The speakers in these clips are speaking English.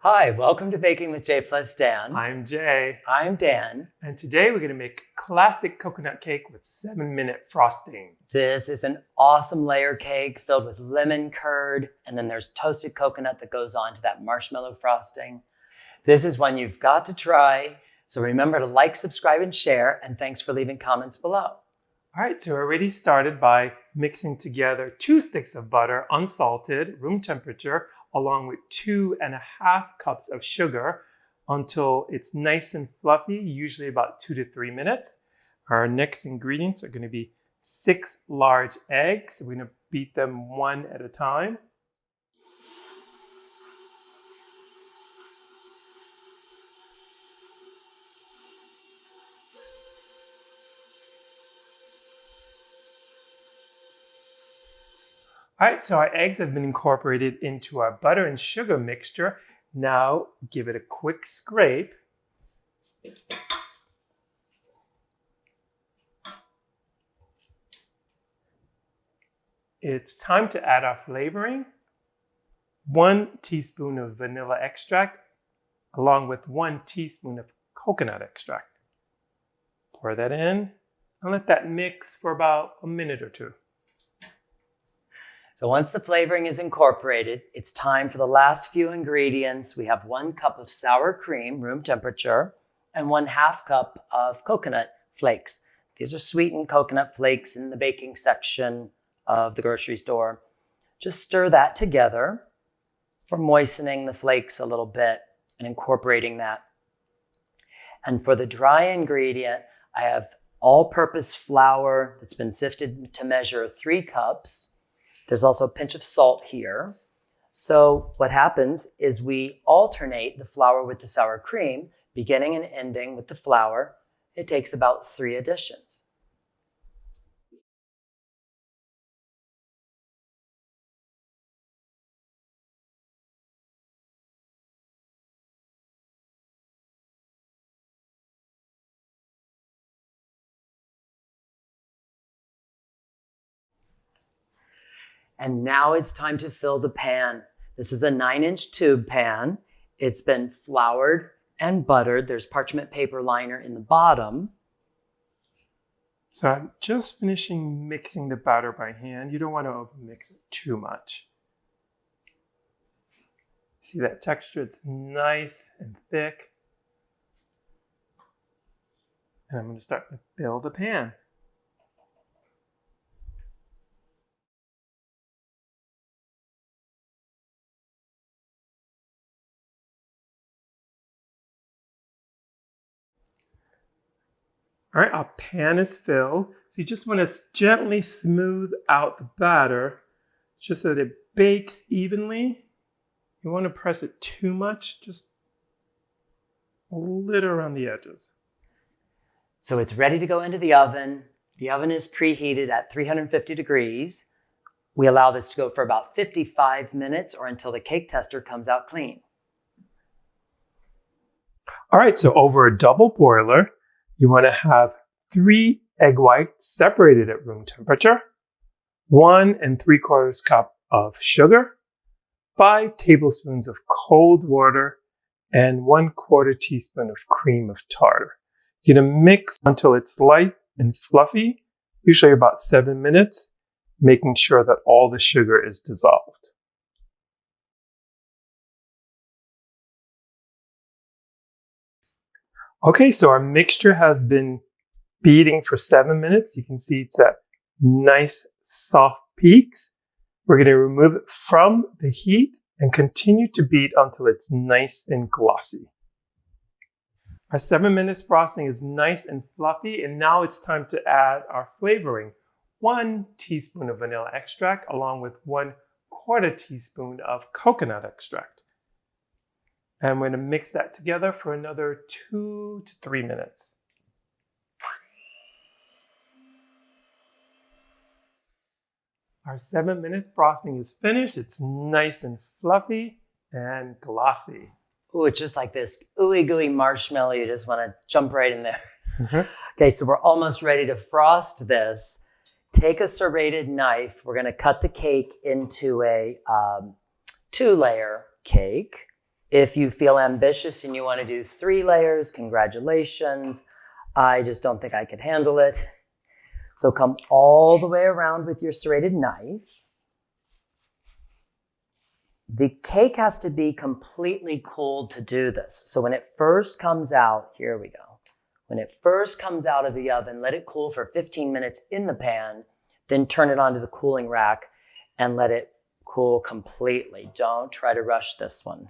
Hi, welcome to Baking with Jay+Dan. I'm Jay. I'm Dan. And today we're going to make classic coconut cake with 7-minute frosting. This is an awesome layer cake filled with lemon curd, and then there's toasted coconut that goes on to that marshmallow frosting. This is one you've got to try, so remember to like, subscribe, and share, and thanks for leaving comments below. All right, so we already started by mixing together 2 sticks of butter, unsalted, room temperature, along with 2.5 cups of sugar until it's nice and fluffy, usually about 2 to 3 minutes. Our next ingredients are going to be 6 large eggs. We're going to beat them one at a time. All right, so our eggs have been incorporated into our butter and sugar mixture. Now give it a quick scrape. It's time to add our flavoring. 1 teaspoon of vanilla extract, along with 1 teaspoon of coconut extract. Pour that in and let that mix for about a minute or 2. So once the flavoring is incorporated, it's time for the last few ingredients. We have 1 cup of sour cream, room temperature, and 1/2 cup of coconut flakes. These are sweetened coconut flakes in the baking section of the grocery store. Just stir that together. We're moistening the flakes a little bit and incorporating that. And for the dry ingredient, I have all-purpose flour that's been sifted to measure 3 cups. There's also a pinch of salt here. So what happens is we alternate the flour with the sour cream, beginning and ending with the flour. It takes about 3 additions. And now it's time to fill the pan. This is a 9-inch tube pan. It's been floured and buttered. There's parchment paper liner in the bottom. So I'm just finishing mixing the batter by hand. You don't want to mix it too much. See that texture? It's nice and thick. And I'm going to start to fill the pan. All right, our pan is filled. So you just want to gently smooth out the batter just so that it bakes evenly. You want to press it too much, just a little around the edges. So it's ready to go into the oven. The oven is preheated at 350 degrees. We allow this to go for about 55 minutes or until the cake tester comes out clean. All right, so over a double boiler, you want to have 3 egg whites separated at room temperature, 1 3/4 cup of sugar, 5 tablespoons of cold water, and 1/4 teaspoon of cream of tartar. You're going to mix until it's light and fluffy, usually about 7 minutes, making sure that all the sugar is dissolved. Okay, so our mixture has been beating for 7 minutes. You can see it's at nice soft peaks. We're going to remove it from the heat and continue to beat until it's nice and glossy. Our 7 minutes frosting is nice and fluffy, and now it's time to add our flavoring. 1 teaspoon of vanilla extract along with 1/4 teaspoon of coconut extract. And we're going to mix that together for another 2 to 3 minutes. Our 7-minute frosting is finished. It's nice and fluffy and glossy. Ooh, it's just like this ooey gooey marshmallow. You just want to jump right in there. Okay, so we're almost ready to frost this. Take a serrated knife. We're going to cut the cake into a 2-layer cake. If you feel ambitious and you want to do 3 layers, congratulations. I just don't think I could handle it. So come all the way around with your serrated knife. The cake has to be completely cooled to do this. So when it first comes out, here we go. When it first comes out of the oven, let it cool for 15 minutes in the pan, then turn it onto the cooling rack and let it cool completely. Don't try to rush this one.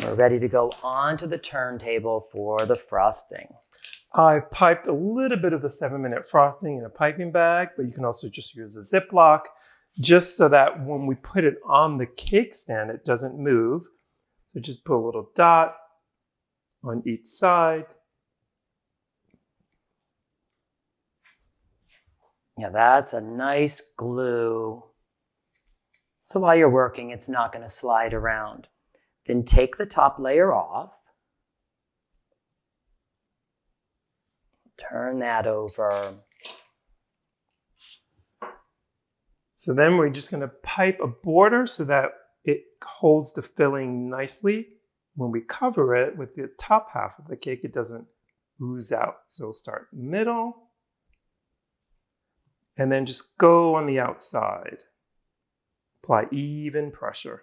We're ready to go onto the turntable for the frosting. I've piped a little bit of the 7-minute frosting in a piping bag, but you can also just use a Ziploc, just so that when we put it on the cake stand, it doesn't move. So just put a little dot on each side. Yeah, that's a nice glue. So while you're working, it's not going to slide around. Then take the top layer off. Turn that over. So then we're just going to pipe a border so that it holds the filling nicely. When we cover it with the top half of the cake, it doesn't ooze out. So we'll start middle and then just go on the outside. Apply even pressure.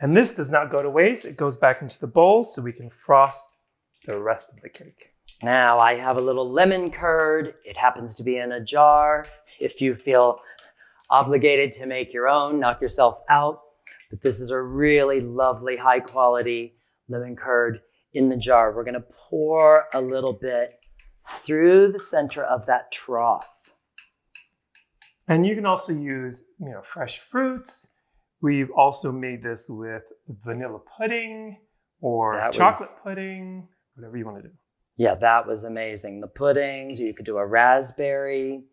And this does not go to waste. It goes back into the bowl so we can frost the rest of the cake. Now I have a little lemon curd. It happens to be in a jar. If you feel obligated to make your own, knock yourself out. But this is a really lovely, high quality lemon curd in the jar. We're gonna pour a little bit through the center of that trough. And you can also use, fresh fruits. We've also made this with vanilla pudding or chocolate pudding, whatever you want to do. Yeah, that was amazing. The puddings, you could do a raspberry.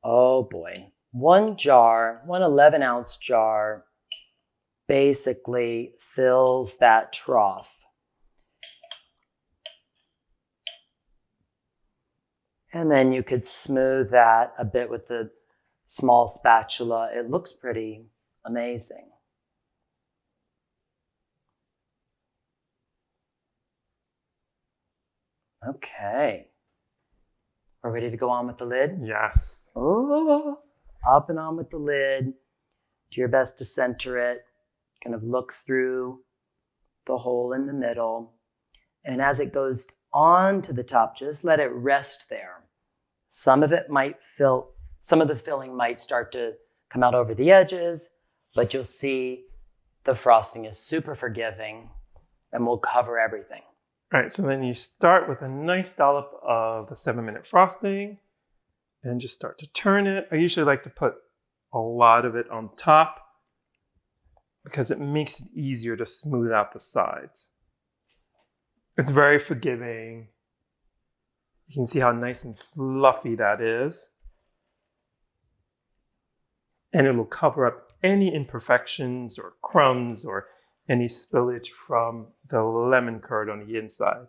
Oh boy. One 11-ounce jar basically fills that trough. And then you could smooth that a bit with the small spatula. It looks pretty amazing. Okay. We're ready to go on with the lid? Yes. Oh, up and on with the lid. Do your best to center it. Kind of look through the hole in the middle. And as it goes on to the top, just let it rest there. Some of the filling might start to come out over the edges, but you'll see the frosting is super forgiving and will cover everything. All right, so then you start with a nice dollop of the 7-minute frosting and just start to turn it. I usually like to put a lot of it on top because it makes it easier to smooth out the sides. It's very forgiving. You can see how nice and fluffy that is. And it will cover up any imperfections or crumbs or any spillage from the lemon curd on the inside.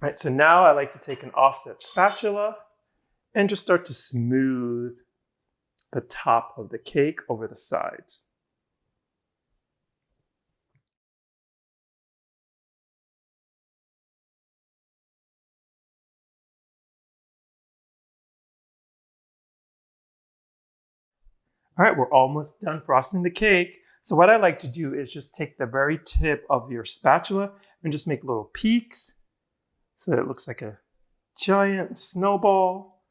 All right, so now I like to take an offset spatula and just start to smooth the top of the cake over the sides. All right, we're almost done frosting the cake. So what I like to do is just take the very tip of your spatula and just make little peaks so that it looks like a giant snowball.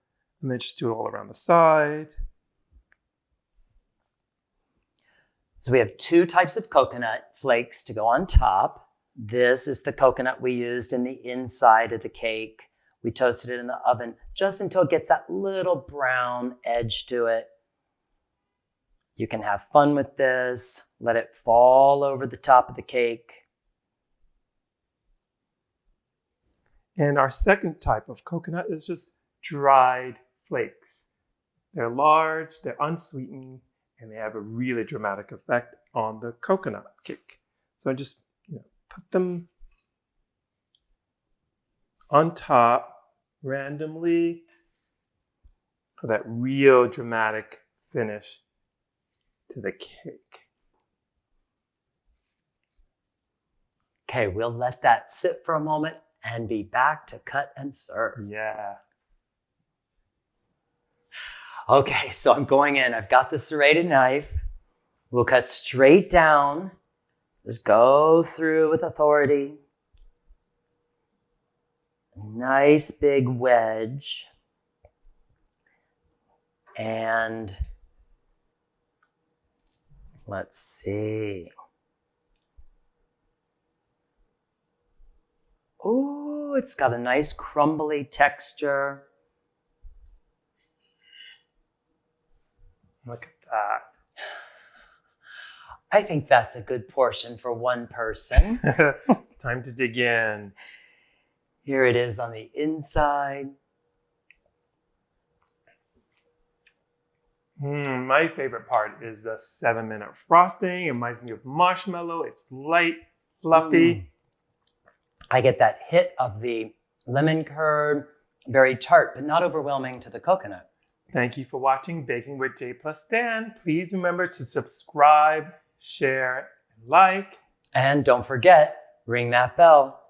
And then just do it all around the side. So we have 2 types of coconut flakes to go on top. This is the coconut we used in the inside of the cake. We toasted it in the oven just until it gets that little brown edge to it. You can have fun with this. Let it fall over the top of the cake. And our second type of coconut is just dried flakes. They're large, they're unsweetened, and they have a really dramatic effect on the coconut cake. So I just put them on top randomly for that real dramatic finish to the cake. Okay, we'll let that sit for a moment and be back to cut and serve. Yeah. Okay, so I'm going in. I've got the serrated knife. We'll cut straight down. Just go through with authority. Nice big wedge. And let's see. Oh, it's got a nice crumbly texture. Look at that. I think that's a good portion for one person. It's time to dig in. Here it is on the inside. My favorite part is the 7-minute frosting. It reminds me of marshmallow. It's light, fluffy. I get that hit of the lemon curd, very tart, but not overwhelming to the coconut. Thank you for watching Baking with Jay+Dan. Please remember to subscribe, share, and like. And don't forget, ring that bell.